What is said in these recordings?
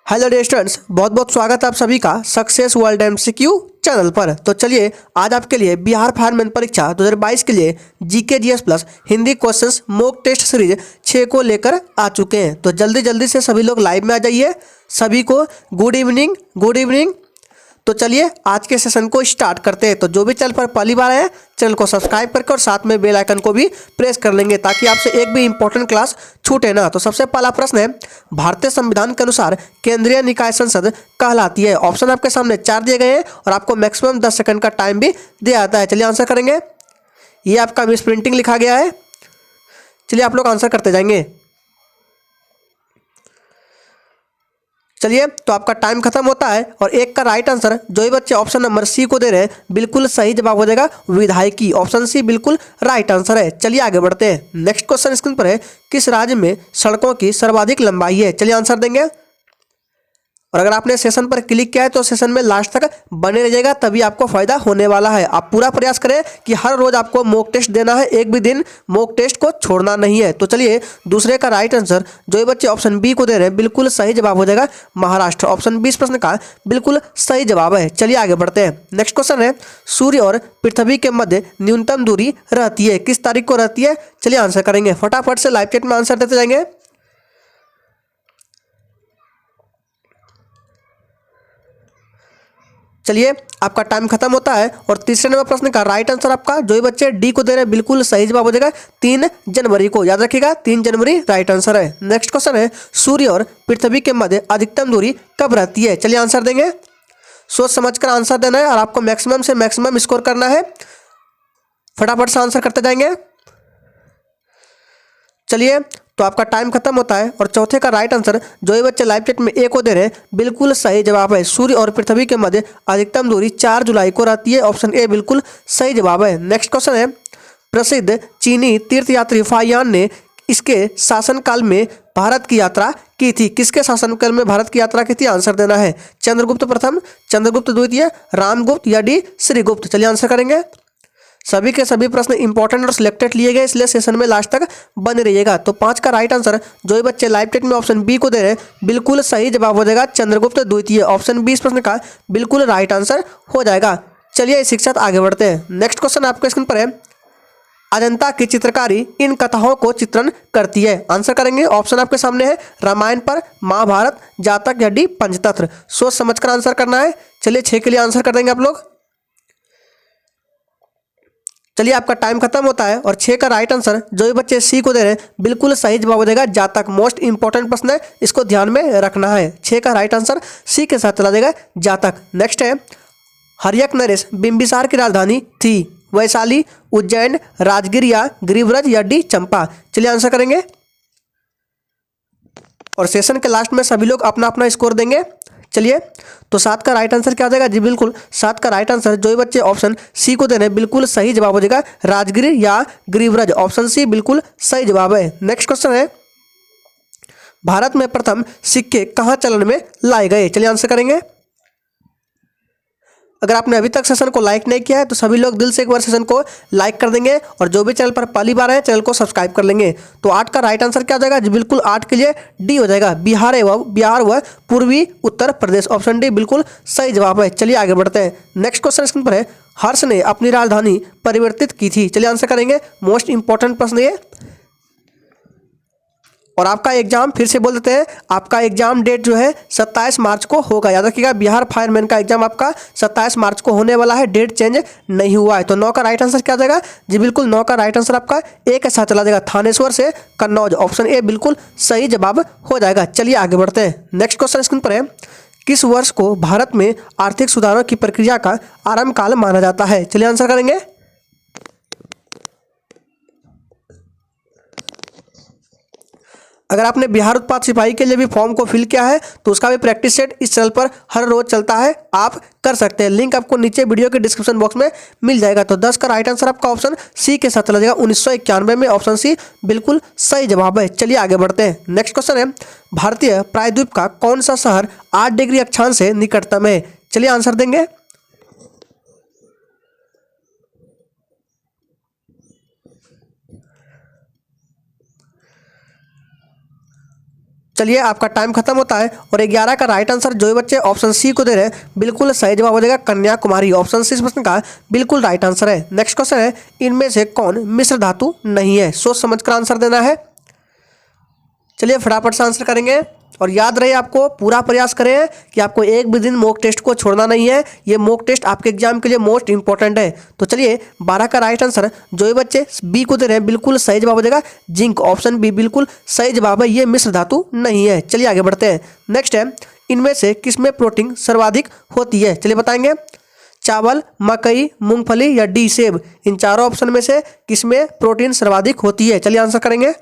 Hello dear students, बहुत बहुत स्वागत है आप सभी का सक्सेस वर्ल्ड एमसीक्यू चैनल पर। तो चलिए आज आपके लिए बिहार फायरमैन परीक्षा 2022 के लिए GK GS plus Hindi questions mock test series 6 को लेकर आ चुके हैं। तो जल्दी जल्दी से सभी लोग लाइव में आ जाइए। सभी को गुड इवनिंग, गुड इवनिंग। तो चलिए आज के सेशन को स्टार्ट करते हैं। तो जो भी चैनल पर पहली बार आए चैनल को सब्सक्राइब करके और साथ में बेल आइकन को भी प्रेस कर लेंगे ताकि आपसे एक भी इंपॉर्टेंट क्लास छूटे ना। तो सबसे पहला प्रश्न है, भारतीय संविधान के अनुसार केंद्रीय निकाय संसद कहलाती है। ऑप्शन आपके सामने 4 दिए गए हैं और आपको मैक्सिमम 10 सेकंड का टाइम भी दिया जाता है। चलिए आंसर करेंगे। ये आपका मिस प्रिंटिंग लिखा गया है। चलिए आप लोग आंसर करते जाएंगे। चलिए तो आपका टाइम खत्म होता है और एक का राइट आंसर जो ही बच्चे ऑप्शन नंबर सी को दे रहे हैं बिल्कुल सही जवाब हो जाएगा विधायकी। ऑप्शन सी बिल्कुल राइट आंसर है। चलिए आगे बढ़ते हैं। नेक्स्ट क्वेश्चन स्क्रीन पर है, किस राज्य में सड़कों की सर्वाधिक लंबाई है। चलिए आंसर देंगे। और अगर आपने सेशन पर क्लिक किया है तो सेशन में लास्ट तक बने रहिएगा, तभी आपको फायदा होने वाला है। आप पूरा प्रयास करें कि हर रोज आपको मॉक टेस्ट देना है, एक भी दिन मॉक टेस्ट को छोड़ना नहीं है। तो चलिए दूसरे का राइट आंसर जो ये बच्चे ऑप्शन बी को दे रहे हैं बिल्कुल सही जवाब हो जाएगा महाराष्ट्र। ऑप्शन 20 प्रश्न का बिल्कुल सही जवाब है। चलिए आगे बढ़ते हैं। नेक्स्ट क्वेश्चन है, सूर्य और पृथ्वी के मध्य न्यूनतम दूरी रहती है, किस तारीख को रहती है। चलिए आंसर करेंगे। फटाफट से लाइव चैट में आंसर देते जाएंगे। चलिए आपका टाइम खत्म होता है और तीसरे नंबर प्रश्न का राइट आंसर आपका जो ही बच्चे डी को दे रहे हैं बिल्कुल सही जवाब हो जाएगा 3 जनवरी को। याद रखिएगा 3 जनवरी राइट आंसर है। नेक्स्ट क्वेश्चन है, सूर्य और पृथ्वी के मध्य अधिकतम दूरी कब रहती है। चलिए आंसर देंगे। सोच समझकर आंसर देना है और आपको मैक्सिमम से मैक्सिमम स्कोर करना है। फटाफट से आंसर करते जाएंगे। चलिए तो आपका टाइम खत्म होता है और चौथे का राइट आंसर जो ये बच्चे लाइव चैट में ए को दे रहे हैं बिल्कुल सही जवाब है। सूर्य और पृथ्वी के मध्य अधिकतम दूरी 4 जुलाई को रहती है। ऑप्शन ए बिल्कुल सही जवाब है। नेक्स्ट क्वेश्चन है, प्रसिद्ध चीनी तीर्थयात्री फाहियान ने इसके शासनकाल में भारत की यात्रा की थी, किसके शासनकाल में भारत की यात्रा की थी। आंसर देना है। चंद्रगुप्त प्रथम, चंद्रगुप्त द्वितीय, रामगुप्त या डी श्रीगुप्त। चलिए आंसर करेंगे। सभी के सभी प्रश्न इंपॉर्टेंट और सिलेक्टेड लिए गए, इसलिए सेशन में लास्ट तक बने रहिएगा। तो 5 का राइट आंसर जो ये बच्चे लाइव टेट में ऑप्शन बी को दे रहे हैं बिल्कुल सही जवाब हो जाएगा चंद्रगुप्त द्वितीय। ऑप्शन 20 प्रश्न का बिल्कुल राइट आंसर हो जाएगा। चलिए इसी के साथ आगे बढ़ते हैं। नेक्स्ट क्वेश्चन आपके स्क्रीन पर है, अजंता की चित्रकारी इन कथाओं को चित्रण करती है। आंसर करेंगे। ऑप्शन आपके सामने है, रामायण पर, महाभारत, जातक या डी पंचतंत्र। सोच समझकर आंसर करना है। चलिए 6 के लिए आंसर कर देंगे आप लोग। चलिए आपका टाइम खत्म होता है और 6 का राइट आंसर जो भी बच्चे सी को दे रहे हैं बिल्कुल सही जवाब हो जाएगा जातक। मोस्ट इंपॉर्टेंट प्रश्न है, इसको ध्यान में रखना है। 6 का राइट आंसर सी के साथ चला जाएगा जातक। नेक्स्ट है, हर्यक नरेश बिंबिसार की राजधानी थी। वैशाली, उज्जैन, राजगीर या गिरिव्रज या डी चंपा। चलिए आंसर करेंगे और सेशन के लास्ट में सभी लोग अपना अपना स्कोर देंगे। चलिए तो 7 का राइट आंसर क्या आ जाएगा जी बिल्कुल 7 का राइट आंसर जो ही बच्चे ऑप्शन सी को दे रहे हैं बिल्कुल सही जवाब हो जाएगा राजगीर या गिरिव्रज। ऑप्शन सी बिल्कुल सही जवाब है। नेक्स्ट क्वेश्चन है, भारत में प्रथम सिक्के कहाँ चलन में लाए गए। चलिए आंसर करेंगे। अगर आपने अभी तक सेशन को लाइक नहीं किया है तो सभी लोग दिल से एक बार सेशन को लाइक कर देंगे और जो भी चैनल पर पहली बार है चैनल को सब्सक्राइब कर लेंगे। तो 8 का राइट आंसर क्या हो जाएगा जी बिल्कुल 8 के लिए डी हो जाएगा बिहार व पूर्वी उत्तर प्रदेश। ऑप्शन डी बिल्कुल सही जवाब है। चलिए आगे बढ़ते हैं। नेक्स्ट क्वेश्चन स्क्रीन पर है, हर्ष ने अपनी राजधानी परिवर्तित की थी। चलिए आंसर करेंगे। मोस्ट इंपॉर्टेंट प्रश्न ये। और आपका एग्जाम फिर से बोल देते हैं, आपका एग्जाम डेट जो है 27 मार्च को होगा। याद रखिएगा बिहार फायरमैन का एग्जाम आपका 27 मार्च को होने वाला है। डेट चेंज नहीं हुआ है। तो 9 का राइट आंसर क्या आ जाएगा जी बिल्कुल 9 का राइट आंसर आपका ए के साथ चला जाएगा थानेश्वर से कन्नौज। ऑप्शन ए बिल्कुल सही जवाब हो जाएगा। चलिए आगे बढ़ते हैं। नेक्स्ट क्वेश्चन स्क्रीन पर है, किस वर्ष को भारत में आर्थिक सुधारों की प्रक्रिया का आरंभ काल माना जाता है। चलिए आंसर करेंगे। अगर आपने बिहार उत्पाद सिपाही के लिए भी फॉर्म को फिल किया है तो उसका भी प्रैक्टिस सेट इस चैनल पर हर रोज चलता है, आप कर सकते हैं। लिंक आपको नीचे वीडियो के डिस्क्रिप्शन बॉक्स में मिल जाएगा। तो 10 का राइट आंसर आपका ऑप्शन सी के साथ चला जाएगा 1991 में। ऑप्शन सी बिल्कुल सही जवाब है। चलिए आगे बढ़ते हैं। नेक्स्ट क्वेश्चन है, भारतीय प्रायद्वीप का कौन सा शहर 8 डिग्री अक्षांश से निकटतम है। चलिए आंसर देंगे। चलिए आपका टाइम खत्म होता है और 11 का राइट आंसर जो बच्चे ऑप्शन सी को दे रहे हैं बिल्कुल सही जवाब हो जाएगा कन्याकुमारी। ऑप्शन सी इस प्रश्न का बिल्कुल राइट आंसर है। नेक्स्ट क्वेश्चन है, इनमें से कौन मिश्र धातु नहीं है? सोच समझकर आंसर देना है। चलिए फटाफट से आंसर करेंगे और याद रहे आपको पूरा प्रयास करें कि आपको एक भी दिन मॉक टेस्ट को छोड़ना नहीं है। ये मॉक टेस्ट आपके एग्जाम के लिए मोस्ट इंपॉर्टेंट है। तो चलिए 12 का राइट आंसर जो ये बच्चे बी को दे रहे हैं बिल्कुल सही जवाब हो जाएगा जिंक। ऑप्शन बी बिल्कुल सही जवाब है, ये मिश्र धातु नहीं है। चलिए आगे बढ़ते हैं। नेक्स्ट है, इनमें से किसमें प्रोटीन सर्वाधिक होती है? चलिए बताएंगे। चावल, मकई, मूंगफली या डी सेब, इन चारों ऑप्शन में से किसमें प्रोटीन सर्वाधिक होती है? चलिए आंसर करेंगे।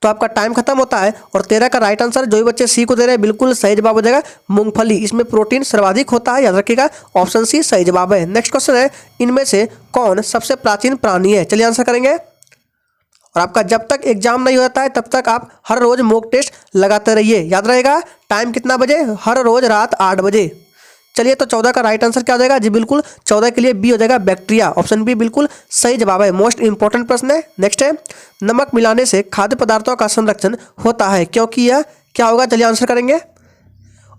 तो आपका टाइम खत्म होता है और 13 का राइट आंसर जो भी बच्चे सी को दे रहे हैं बिल्कुल सही जवाब हो जाएगा मूंगफली। इसमें प्रोटीन सर्वाधिक होता है, याद रखिएगा ऑप्शन सी सही जवाब है। नेक्स्ट क्वेश्चन है, इनमें से कौन सबसे प्राचीन प्राणी है? चलिए आंसर करेंगे। और आपका जब तक एग्जाम नहीं होता है तब तक आप हर रोज मॉक टेस्ट लगाते रहिए। याद रहेगा टाइम कितना बजे? हर रोज रात 8 बजे। चलिए तो 14 का राइट आंसर क्या हो जाएगा जी? बिल्कुल 14 के लिए बी हो जाएगा बैक्टीरिया। ऑप्शन बी बिल्कुल सही जवाब है, मोस्ट इंपॉर्टेंट प्रश्न है। नेक्स्ट है, नमक मिलाने से खाद्य पदार्थों का संरक्षण होता है क्योंकि यह क्या होगा? चलिए आंसर करेंगे।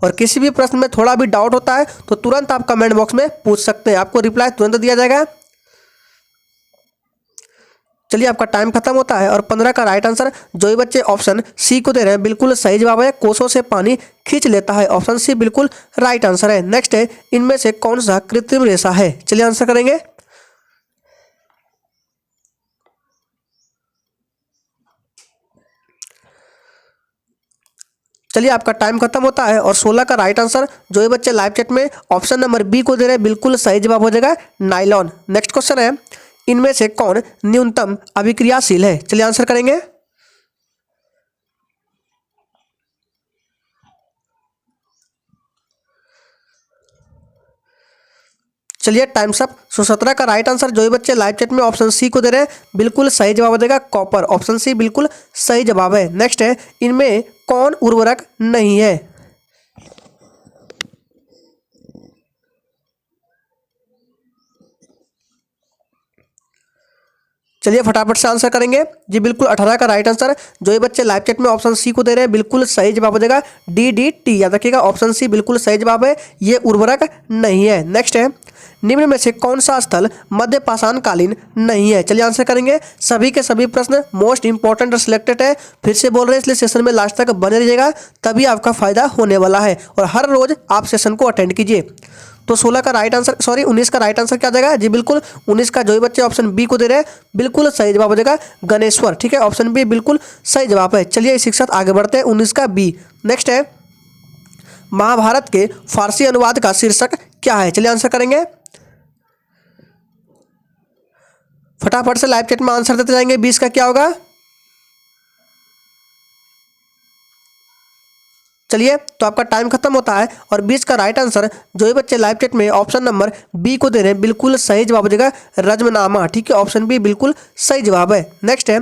और किसी भी प्रश्न में थोड़ा भी डाउट होता है तो तुरंत आप कमेंट बॉक्स में पूछ सकते हैं, आपको रिप्लाई तुरंत दिया जाएगा। चलिए आपका टाइम खत्म होता है और 15 का राइट आंसर जो ये बच्चे ऑप्शन सी को दे रहे हैं बिल्कुल सही जवाब है, कोसों से पानी खींच लेता है। ऑप्शन सी बिल्कुल राइट आंसर है। नेक्स्ट है, इनमें से कौन सा कृत्रिम रेशा है? चलिए आंसर करेंगे। चलिए आपका टाइम खत्म होता है और 16 का राइट आंसर जो ये बच्चे लाइव चैट में ऑप्शन नंबर बी को दे रहे हैं बिल्कुल सही जवाब हो जाएगा नायलॉन। नेक्स्ट क्वेश्चन है, इनमें से कौन न्यूनतम अभिक्रियाशील है? चलिए आंसर करेंगे। चलिए टाइम्स अप। 17 का राइट आंसर जो ये बच्चे लाइव चैट में ऑप्शन सी को दे रहे हैं बिल्कुल सही जवाब हो जाएगा कॉपर। ऑप्शन सी बिल्कुल सही जवाब है। नेक्स्ट है, इनमें कौन उर्वरक नहीं है? चलिए फटाफट से आंसर करेंगे जी। बिल्कुल 18 का राइट आंसर जो ये बच्चे लाइव चैट में ऑप्शन सी को दे रहे हैं बिल्कुल सही जवाब हो जाएगा डी। याद रखिएगा ऑप्शन सी बिल्कुल सही जवाब है, ये उर्वरक नहीं है। नेक्स्ट है, निम्न में से कौन सा स्थल मध्य पाषाणकालीन नहीं है? चलिए आंसर करेंगे। सभी के सभी प्रश्न मोस्ट इंपॉर्टेंट और सिलेक्टेड है, फिर से बोल रहे हैं इसलिए सेशन में लास्ट तक बने रहिएगा, तभी आपका फायदा होने वाला है। और हर रोज आप सेशन को अटेंड कीजिए। तो 16 का राइट आंसर 19 का राइट आंसर क्या आ जाएगा जी? बिल्कुल 19 का जो ही बच्चे ऑप्शन बी को दे रहे हैं बिल्कुल सही जवाब हो जाएगा गणेश्वर। ठीक है, ऑप्शन बी बिल्कुल सही जवाब है। चलिए इसी के साथ आगे बढ़ते हैं। 19 का बी। नेक्स्ट है, महाभारत के फारसी अनुवाद का शीर्षक क्या है? चलिए आंसर करेंगे। फटाफट से लाइव चैट में आंसर देते जाएंगे। 20 का क्या होगा? चलिए तो आपका टाइम खत्म होता है और 20 का राइट आंसर जो ये बच्चे लाइव चैट में ऑप्शन नंबर बी को दे रहे हैं बिल्कुल सही जवाब हो जाएगा रजमनामा। ठीक है, ऑप्शन बी बिल्कुल सही जवाब है। नेक्स्ट है,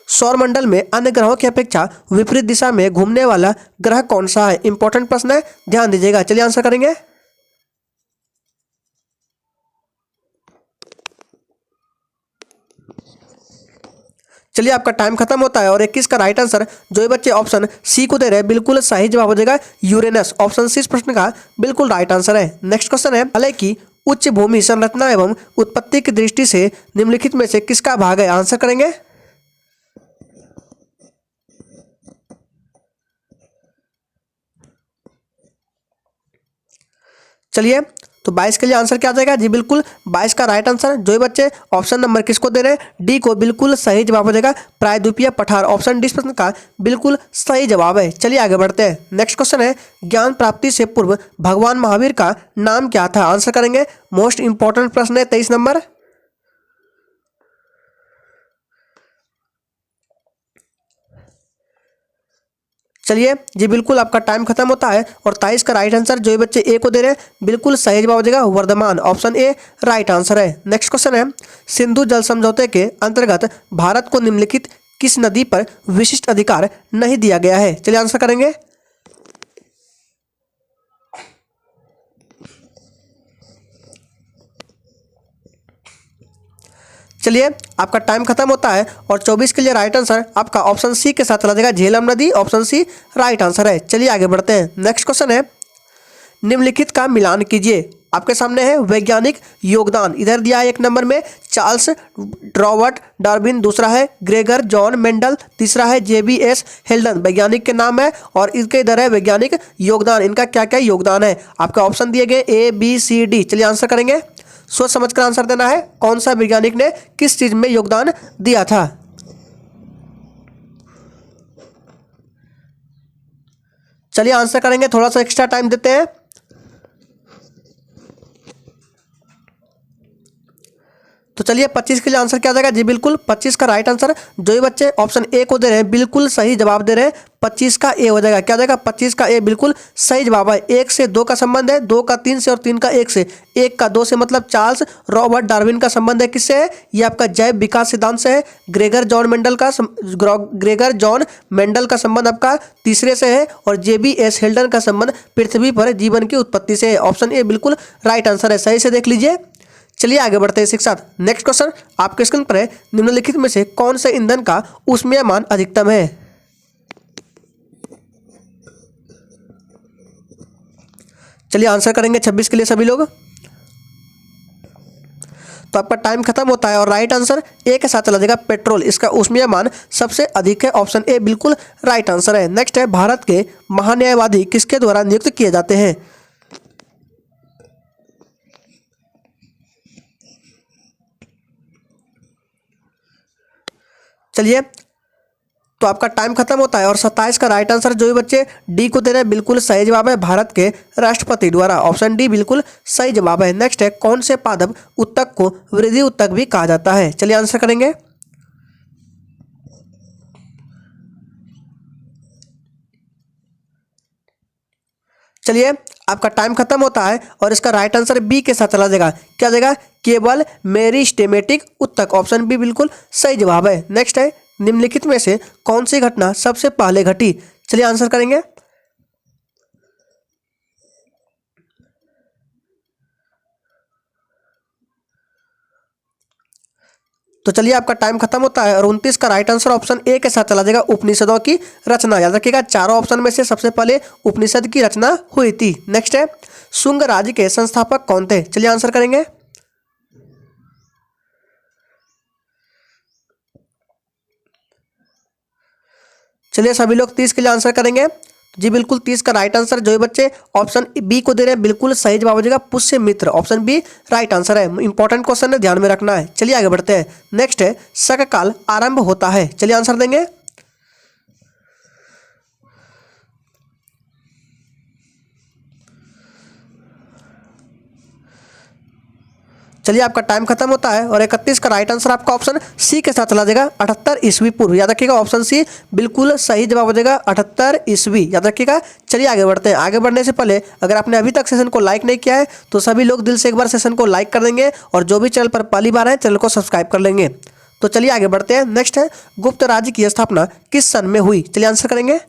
सौरमंडल में अन्य ग्रहों की अपेक्षा विपरीत दिशा में घूमने वाला ग्रह कौन सा है? इंपॉर्टेंट प्रश्न है, ध्यान दीजिएगा। चलिए आंसर करेंगे। चलिए आपका टाइम खत्म होता है और 21 का राइट आंसर जो ये बच्चे ऑप्शन सी को दे रहे हैं बिल्कुल सही जवाब हो जाएगा यूरेनस। ऑप्शन सी इस प्रश्न का बिल्कुल राइट आंसर है। नेक्स्ट क्वेश्चन है, हालांकि उच्च भूमि संरचना एवं उत्पत्ति की दृष्टि से निम्नलिखित में से किसका भाग है? आंसर करेंगे। चलिए तो 22 के लिए आंसर क्या आ जाएगा जी? बिल्कुल 22 का राइट आंसर जो ये बच्चे ऑप्शन नंबर किसको दे रहे हैं? डी को बिल्कुल सही जवाब हो जाएगा प्रायद्वीपीय पठार। ऑप्शन डी इस प्रश्न का बिल्कुल सही जवाब है। चलिए आगे बढ़ते हैं। नेक्स्ट क्वेश्चन है, ज्ञान प्राप्ति से पूर्व भगवान महावीर का नाम क्या था? आंसर करेंगे। मोस्ट इंपॉर्टेंट प्रश्न है 23 नंबर। चलिए जी, बिल्कुल आपका टाइम खत्म होता है और 23 का राइट आंसर जो ये बच्चे ए को दे रहे हैं बिल्कुल सही जवाब हो जाएगा Vardhaman. Option A right answer है। नेक्स्ट क्वेश्चन है, सिंधु जल समझौते के अंतर्गत भारत को निम्नलिखित किस नदी पर विशिष्ट अधिकार नहीं दिया गया है? चलिए आंसर करेंगे। चलिए आपका टाइम खत्म होता है और 24 के लिए राइट आंसर आपका ऑप्शन सी के साथ चला जाएगा, झेलम नदी। ऑप्शन सी राइट आंसर है। चलिए आगे बढ़ते हैं। नेक्स्ट क्वेश्चन है, निम्नलिखित का मिलान कीजिए। आपके सामने है वैज्ञानिक योगदान, इधर दिया है 1 नंबर में चार्ल्स रॉबर्ट डार्विन, दूसरा है ग्रेगर जॉन मेंडल, तीसरा है JBS हेल्डन, वैज्ञानिक के नाम है। और इसके इधर है वैज्ञानिक योगदान, इनका क्या क्या योगदान है। आपका ऑप्शन दिए गए ABCD। चलिए आंसर करेंगे, सोच समझ कर आंसर देना है। कौन सा वैज्ञानिक ने किस चीज में योगदान दिया था। चलिए आंसर करेंगे, थोड़ा सा एक्स्ट्रा टाइम देते हैं। तो चलिए 25 के लिए आंसर क्या आ जाएगा जी, बिल्कुल 25 का राइट आंसर। जो ही बच्चे ऑप्शन ए को दे रहे हैं बिल्कुल सही जवाब दे रहे हैं, 25 का ए हो जाएगा। क्या हो जाएगा, 25 का ए बिल्कुल सही जवाब है। 1 से 2 का संबंध है, 2 का 3 से और 3 का 1 से, 1 का 2 से, मतलब चार्ल्स रॉबर्ट डार्विन का संबंध है किससे है, ये आपका जैव विकास सिद्धांत से है। ग्रेगर जॉन मेंडल का संबंध आपका तीसरे से है और JBS हेल्डन का संबंध पृथ्वी पर जीवन की उत्पत्ति से है। ऑप्शन ए बिल्कुल राइट आंसर है, सही से देख लीजिए। चलिए आगे बढ़ते हैं इसी के साथ। नेक्स्ट क्वेश्चन आपके स्क्रीन पर है, निम्नलिखित में से कौन से ईंधन का ऊष्मीयमान अधिकतम है। चलिए आंसर करेंगे 26 के लिए सभी लोग। तो आपका टाइम खत्म होता है और राइट आंसर ए के साथ चला जाएगा, पेट्रोल। इसका ऊष्मीयमान सबसे अधिक है। ऑप्शन ए बिल्कुल राइट आंसर है। नेक्स्ट है, भारत के महान्यायवादी किसके द्वारा नियुक्त किए जाते हैं। चलिए तो आपका टाइम खत्म होता है और 27 का राइट आंसर। जो भी बच्चे डी को दे रहे हैं बिल्कुल सही जवाब है, भारत के राष्ट्रपति द्वारा। ऑप्शन डी बिल्कुल सही जवाब है। नेक्स्ट है, कौन से पादप उत्तक को वृद्धि उत्तक भी कहा जाता है। चलिए आंसर करेंगे। चलिए आपका टाइम खत्म होता है और इसका राइट आंसर बी के साथ चला जाएगा। क्या जाएगा, केवल मेरिस्टेमेटिक उत्तक। ऑप्शन बी बिल्कुल सही जवाब है। नेक्स्ट है, निम्नलिखित में से कौन सी घटना सबसे पहले घटी। चलिए आंसर करेंगे। तो चलिए आपका टाइम खत्म होता है और 29 का राइट आंसर ऑप्शन ए के साथ चला जाएगा, उपनिषदों की रचना। याद रखिएगा, चारों ऑप्शन में से सबसे पहले उपनिषद की रचना हुई थी। नेक्स्ट है, शुंग राज्य के संस्थापक कौन थे। चलिए आंसर करेंगे। चलिए सभी लोग 30 के लिए आंसर करेंगे जी, बिल्कुल 30 का राइट आंसर। जो बच्चे ऑप्शन बी को दे रहे हैं बिल्कुल सही जवाब हो जाएगा, Pushyamitra. Option B right answer है। इंपॉर्टेंट क्वेश्चन है, ध्यान में रखना है। चलिए आगे बढ़ते हैं। नेक्स्ट है, शक काल आरंभ होता है। चलिए आंसर देंगे। चलिए आपका टाइम खत्म होता है और 31 का राइट आंसर आपका ऑप्शन सी के साथ चला जाएगा, 78 ईस्वी पूर्व। याद रखिएगा, ऑप्शन सी बिल्कुल सही जवाब हो जाएगा, 78 ईस्वी। याद रखिएगा। चलिए आगे बढ़ते हैं। आगे बढ़ने से पहले अगर आपने अभी तक सेशन को लाइक नहीं किया है तो सभी लोग दिल से एक बार सेशन को लाइक कर देंगे और जो भी चैनल पर पहली बार है चैनल को सब्सक्राइब कर लेंगे। तो चलिए आगे बढ़ते हैं। नेक्स्ट है, गुप्त राज्य की स्थापना किस सन में हुई। चलिए आंसर करेंगे।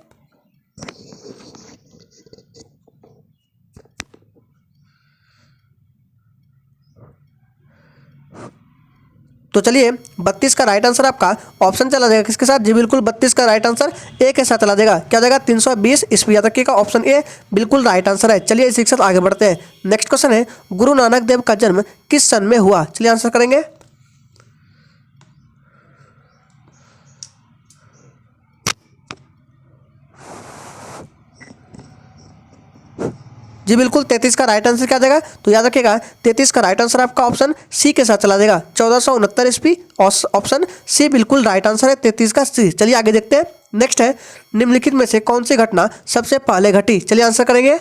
तो चलिए 32 का राइट आंसर आपका ऑप्शन चला जाएगा किसके साथ जी, बिल्कुल 32 का राइट आंसर ए के साथ चला जाएगा। क्या जाएगा, 320 ईस्वी। याद रखिएगा, ऑप्शन ए बिल्कुल राइट आंसर है। चलिए इसी के साथ आगे बढ़ते हैं। नेक्स्ट क्वेश्चन है, गुरु नानक देव का जन्म किस सन में हुआ। चलिए आंसर करेंगे। जी बिल्कुल 33 का राइट आंसर क्या जाएगा, तो याद रखिएगा 33 का राइट आंसर आपका ऑप्शन सी के साथ चला जाएगा, 1469 ईस्वी। ऑप्शन सी बिल्कुल राइट आंसर है, 33 का सी। चलिए आगे देखते हैं। नेक्स्ट है, निम्नलिखित में से कौन सी घटना सबसे पहले घटी। चलिए आंसर करेंगे।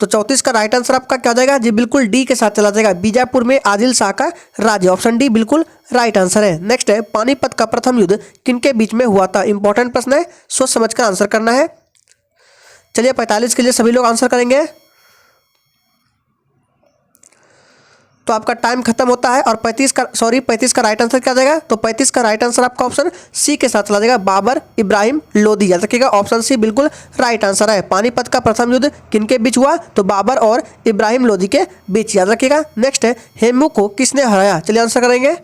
तो 34 का राइट आंसर आपका क्या जाएगा जी, बिल्कुल डी के साथ चला जाएगा, बीजापुर में आदिल शाह का राज्य। ऑप्शन डी बिल्कुल राइट आंसर है। नेक्स्ट है, पानीपत का प्रथम युद्ध किनके बीच में हुआ था। इंपॉर्टेंट प्रश्न है, सोच समझ कर आंसर करना है। चलिए 45 के लिए सभी लोग आंसर करेंगे। तो आपका टाइम खत्म होता है और 35 का राइट आंसर क्या आ जाएगा, तो 35 का राइट आंसर आपका ऑप्शन सी के साथ चला जाएगा, बाबर इब्राहिम लोदी। याद रखिएगा ऑप्शन सी बिल्कुल राइट आंसर है। पानीपत का प्रथम युद्ध किनके बीच हुआ, तो बाबर और इब्राहिम लोदी के बीच। याद रखिएगा। नेक्स्ट है हेमू को किसने हराया, चलिए आंसर करेंगे।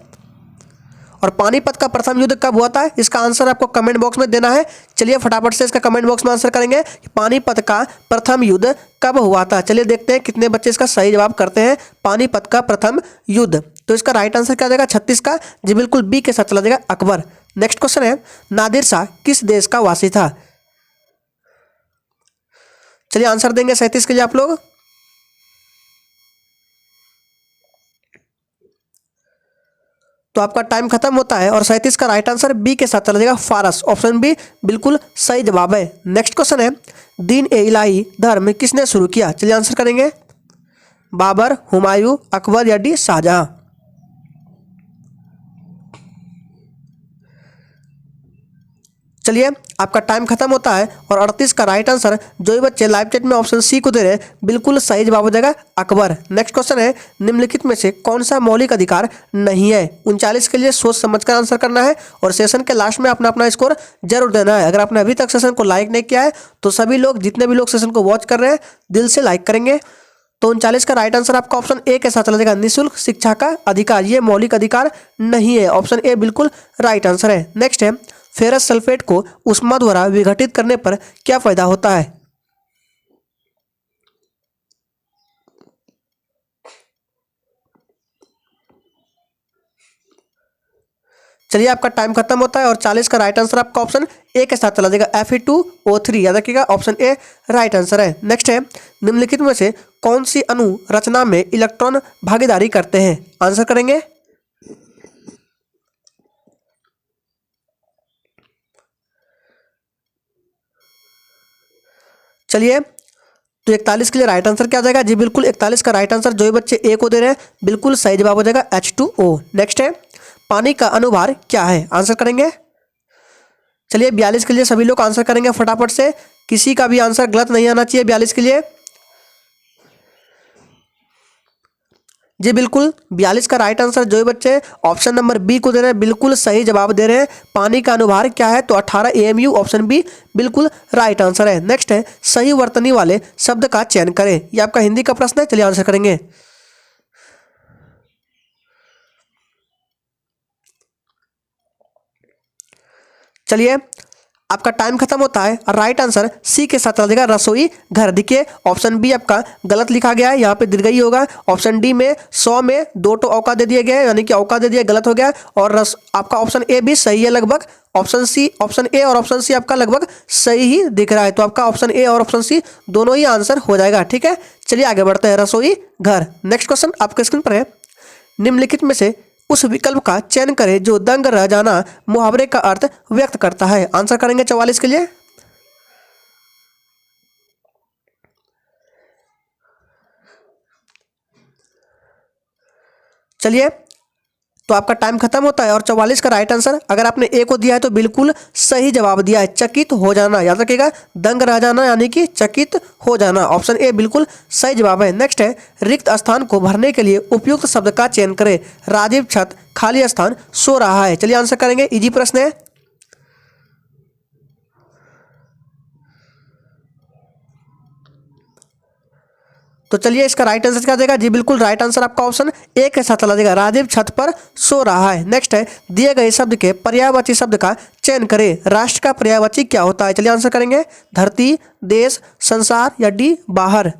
और पानीपत का प्रथम युद्ध कब हुआ था, इसका आंसर आपको कमेंट बॉक्स में देना है। चलिए फटाफट से इसका कमेंट बॉक्स में आंसर करेंगे कि पानीपत का प्रथम युद्ध कब हुआ था। चलिए देखते हैं कितने बच्चे इसका सही जवाब करते हैं। पानीपत का प्रथम युद्ध, तो इसका राइट आंसर क्या आ जाएगा 36 का, जी बिल्कुल बी के साथ चला जाएगा, अकबर। नेक्स्ट क्वेश्चन है नादिर शाह किस देश का वासी था। चलिए आंसर देंगे 37 के लिए आप लोग। तो आपका टाइम खत्म होता है और 37 का राइट आंसर बी के साथ चला जाएगा, फारस। ऑप्शन बी बिल्कुल सही जवाब है। नेक्स्ट क्वेश्चन है दीन ए इलाही धर्म किसने शुरू किया, चलिए आंसर करेंगे। बाबर, हुमायूं, अकबर या डी शाहजहां। चलिए आपका टाइम खत्म होता है और 38 का राइट आंसर जो भी बच्चे लाइव चैट में ऑप्शन सी को दे रहे हैं बिल्कुल सही जवाब हो जाएगा, अकबर। नेक्स्ट क्वेश्चन है निम्नलिखित में से कौन सा मौलिक अधिकार नहीं है। 39 के लिए सोच समझकर आंसर करना है और सेशन के लास्ट में अपना अपना स्कोर जरूर देना है। अगर आपने अभी तक सेशन को लाइक नहीं किया है तो सभी लोग, जितने भी लोग सेशन को वॉच कर रहे हैं, दिल से लाइक करेंगे। तो 39 का राइट आंसर आपका ऑप्शन ए के साथ चला जाएगा, निःशुल्क शिक्षा का अधिकार। ये मौलिक अधिकार नहीं है, ऑप्शन ए बिल्कुल राइट आंसर है। नेक्स्ट है फेरस सल्फेट को ऊष्मा द्वारा विघटित करने पर क्या फायदा होता है। चलिए आपका टाइम खत्म होता है और 40 का राइट आंसर आपका ऑप्शन ए के साथ चला जाएगा, Fe2O3। याद रखिएगा ऑप्शन ए राइट आंसर है। नेक्स्ट है निम्नलिखित में से कौन सी अणु रचना में इलेक्ट्रॉन भागीदारी करते हैं, आंसर करेंगे। चलिए तो 41 के लिए राइट आंसर क्या आ जाएगा, जी बिल्कुल 41 का राइट आंसर जो भी बच्चे ए को दे रहे हैं बिल्कुल सही जवाब हो जाएगा, H2O। नेक्स्ट है पानी का अनुभार क्या है, आंसर करेंगे। चलिए 42 के लिए सभी लोग आंसर करेंगे फटाफट से, किसी का भी आंसर गलत नहीं आना चाहिए 42 के लिए। जी बिल्कुल 42 का राइट आंसर जो भी बच्चे ऑप्शन नंबर बी को दे रहे हैं बिल्कुल सही जवाब दे रहे हैं। पानी का अनुभार क्या है, तो 18 AMU, ऑप्शन बी बिल्कुल राइट आंसर है। नेक्स्ट है सही वर्तनी वाले शब्द का चयन करें। ये आपका हिंदी का प्रश्न है, चलिए आंसर करेंगे। चलिए आपका टाइम खत्म होता है और राइट आंसर सी के साथ चला जाएगा, रसोई घर। देखिए ऑप्शन बी आपका गलत लिखा गया है, यहाँ पे दीर्घई होगा। ऑप्शन डी में 100 में 2 तो औका दे दिए गए, यानी कि औका दे दिया, गलत हो गया। और आपका ऑप्शन ए भी सही है लगभग। ऑप्शन ए और ऑप्शन सी आपका लगभग सही ही दिख रहा है, तो आपका ऑप्शन ए और ऑप्शन सी दोनों ही आंसर हो जाएगा। ठीक है, चलिए आगे बढ़ते हैं, रसोई घर। नेक्स्ट क्वेश्चन आपके स्क्रीन पर है, निम्नलिखित में से उस विकल्प का चयन करें जो दंग रह जाना मुहावरे का अर्थ व्यक्त करता है, आंसर करेंगे 44 के लिए। चलिए तो आपका टाइम खत्म होता है और 44 का राइट आंसर अगर आपने ए को दिया है तो बिल्कुल सही जवाब दिया है, चकित हो जाना। याद रखिएगा दंग रह जाना यानी कि चकित हो जाना, ऑप्शन ए बिल्कुल सही जवाब है। नेक्स्ट है रिक्त स्थान को भरने के लिए उपयुक्त शब्द का चयन करें। राजीव छत, खाली स्थान, सो रहा है। चलिए आंसर करेंगे, इजी प्रश्न है। तो चलिए इसका राइट आंसर क्या देगा, जी बिल्कुल राइट आंसर आपका ऑप्शन ए के साथ चला जाएगा, राजीव छत पर सो रहा है। नेक्स्ट है दिए गए शब्द के पर्यायवाची शब्द का चयन करें। राष्ट्र का पर्यायवाची क्या होता है, चलिए आंसर करेंगे। धरती, देश, संसार या डी बाहर।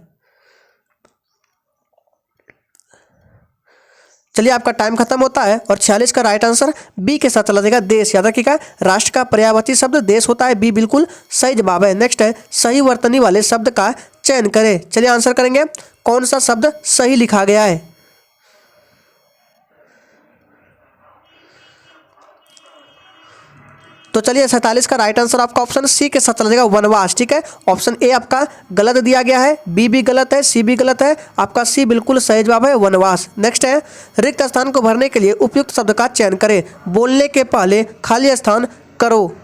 चलिए आपका टाइम खत्म होता है और 46 का राइट आंसर बी के साथ चला जाएगा, देश। याद रखिएगा राष्ट्र का पर्यायवाची शब्द देश होता है, बी बिल्कुल सही जवाब है। नेक्स्ट है सही वर्तनी वाले शब्द का चयन करें। चलिए आंसर करेंगे, कौन सा शब्द सही लिखा गया है। तो चलिए 47 का राइट आंसर आपका ऑप्शन सी के साथ चला जाएगा, वनवास। ठीक है, ऑप्शन ए आपका गलत दिया गया है, बी भी गलत है, सी भी गलत है, आपका सी बिल्कुल सही जवाब है, वनवास। नेक्स्ट है रिक्त स्थान को भरने के लिए उपयुक्त शब्द का चयन करें। बोलने के पहले खाली स्थान करो।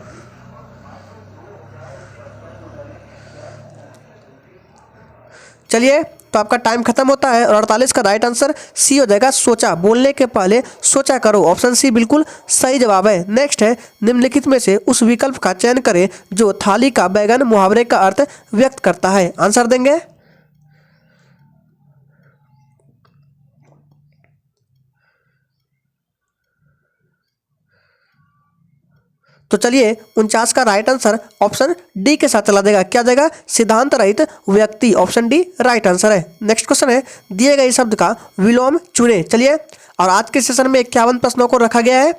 चलिए तो आपका टाइम खत्म होता है और 48 का राइट आंसर सी हो जाएगा सोचा। बोलने के पहले सोचा करो, ऑप्शन सी बिल्कुल सही जवाब है। नेक्स्ट है निम्नलिखित में से उस विकल्प का चयन करें जो थाली का बैगन मुहावरे का अर्थ व्यक्त करता है। आंसर देंगे। तो चलिए 49 का राइट आंसर ऑप्शन डी के साथ चला देगा। क्या देगा? सिद्धांत रहित व्यक्ति, ऑप्शन डी राइट आंसर है। नेक्स्ट क्वेश्चन है दिए गए शब्द का विलोम चुने। चलिए, और आज के सेशन में 51 प्रश्नों को रखा गया है,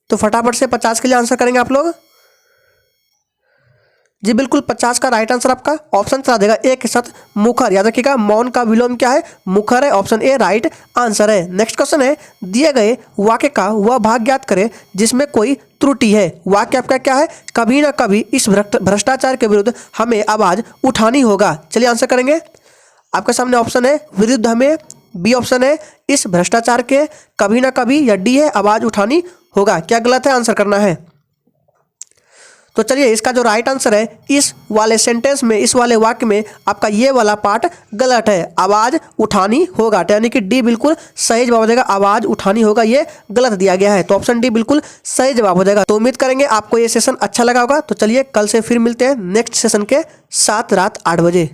तो फटाफट से 50 के लिए आंसर करेंगे आप लोग। जी बिल्कुल, 50 का राइट आंसर आपका ऑप्शन चला देगा ए के साथ मुखर। याद रखिएगा मौन का विलोम क्या है? मुखर है, ऑप्शन ए राइट आंसर है। नेक्स्ट क्वेश्चन है दिए गए वाक्य का वह भाग ज्ञात करें जिसमें कोई त्रुटि है। वाक्य आपका क्या है? कभी ना कभी इस भ्रष्टाचार के विरुद्ध हमें आवाज उठानी होगा। चलिए आंसर करेंगे। आपके सामने ऑप्शन है विरुद्ध हमें, बी ऑप्शन है इस भ्रष्टाचार के, कभी ना कभी, या डी है आवाज उठानी होगा। क्या गलत है? आंसर करना है। तो चलिए इसका जो राइट आंसर है इस वाले सेंटेंस में, इस वाले वाक्य में आपका ये वाला पार्ट गलत है, आवाज उठानी होगा, यानी कि डी बिल्कुल सही जवाब हो जाएगा। आवाज उठानी होगा ये गलत दिया गया है, तो ऑप्शन डी बिल्कुल सही जवाब हो जाएगा। तो उम्मीद करेंगे आपको ये सेशन अच्छा लगा होगा। तो चलिए कल से फिर मिलते हैं नेक्स्ट सेशन के साथ रात 8 बजे।